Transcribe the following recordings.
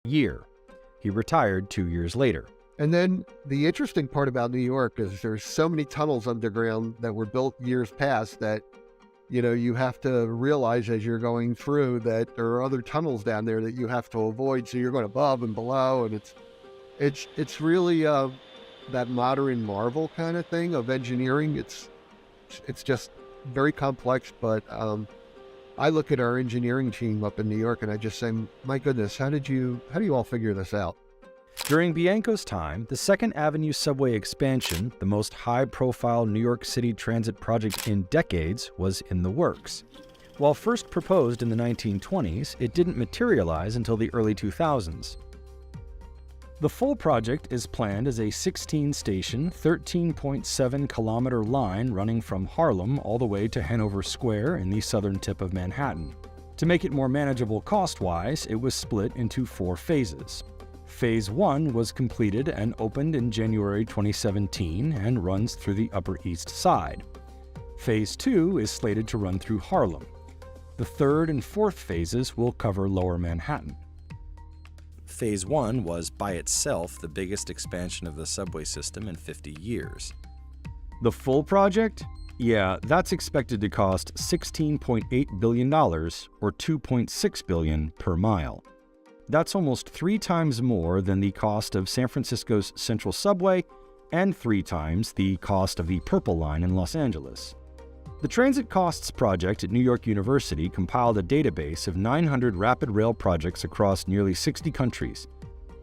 year. He retired 2 years later. And then the interesting part about New York is there's so many tunnels underground that were built years past that, you have to realize as you're going through that there are other tunnels down there that you have to avoid. So you're going above and below, and it's really that modern marvel kind of thing of engineering. It's just very complex, but I look at our engineering team up in New York and I just say, my goodness, how do you all figure this out? During Bianco's time, the Second Avenue subway expansion, the most high-profile New York City transit project in decades, was in the works. While first proposed in the 1920s, it didn't materialize until the early 2000s. The full project is planned as a 16-station, 13.7-kilometer line running from Harlem all the way to Hanover Square in the southern tip of Manhattan. To make it more manageable cost-wise, it was split into 4 phases. Phase 1 was completed and opened in January 2017 and runs through the Upper East Side. Phase 2 is slated to run through Harlem. The third and fourth phases will cover Lower Manhattan. Phase 1 was by itself the biggest expansion of the subway system in 50 years. The full project? Yeah, that's expected to cost $16.8 billion, or $2.6 billion per mile. That's almost 3 times more than the cost of San Francisco's Central Subway and 3 times the cost of the Purple Line in Los Angeles. The Transit Costs Project at New York University compiled a database of 900 rapid rail projects across nearly 60 countries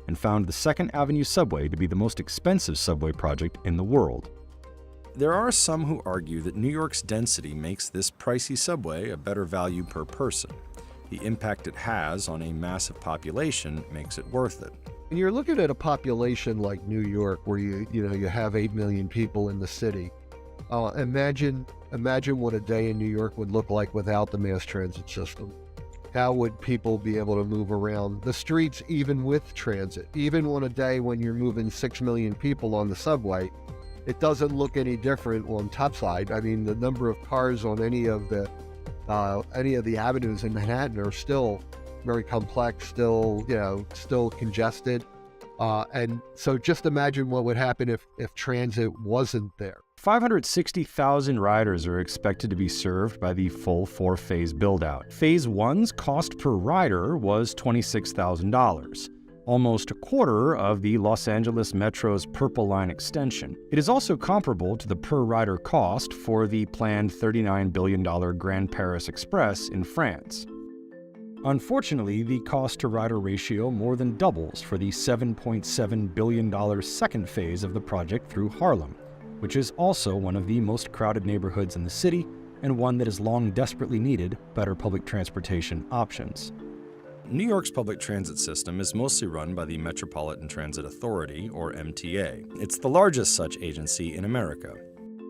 and found the Second Avenue subway to be the most expensive subway project in the world. There are some who argue that New York's density makes this pricey subway a better value per person. The impact it has on a massive population makes it worth it. And you're looking at a population like New York, where you have 8 million people in the city. Imagine what a day in New York would look like without the mass transit system. How would people be able to move around the streets even with transit? Even on a day when you're moving 6 million people on the subway, it doesn't look any different on topside. I mean, the number of cars on any of the avenues in Manhattan are still very complex, still congested. And so just imagine what would happen if transit wasn't there. 560,000 riders are expected to be served by the full 4-phase build-out. Phase 1's cost per rider was $26,000, almost a quarter of the Los Angeles Metro's Purple Line extension. It is also comparable to the per-rider cost for the planned $39 billion Grand Paris Express in France. Unfortunately, the cost-to-rider ratio more than doubles for the $7.7 billion second phase of the project through Harlem, which is also one of the most crowded neighborhoods in the city and one that has long desperately needed better public transportation options. New York's public transit system is mostly run by the Metropolitan Transit Authority, or MTA. It's the largest such agency in America.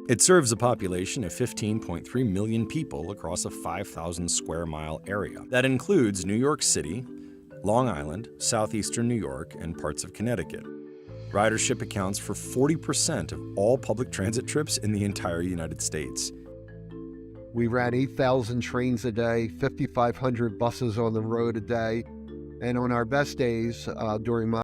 It serves a population of 15.3 million people across a 5,000 square mile area. That includes New York City, Long Island, southeastern New York, and parts of Connecticut. Ridership accounts for 40% of all public transit trips in the entire United States. We ran 8,000 trains a day, 5,500 buses on the road a day, and on our best days during my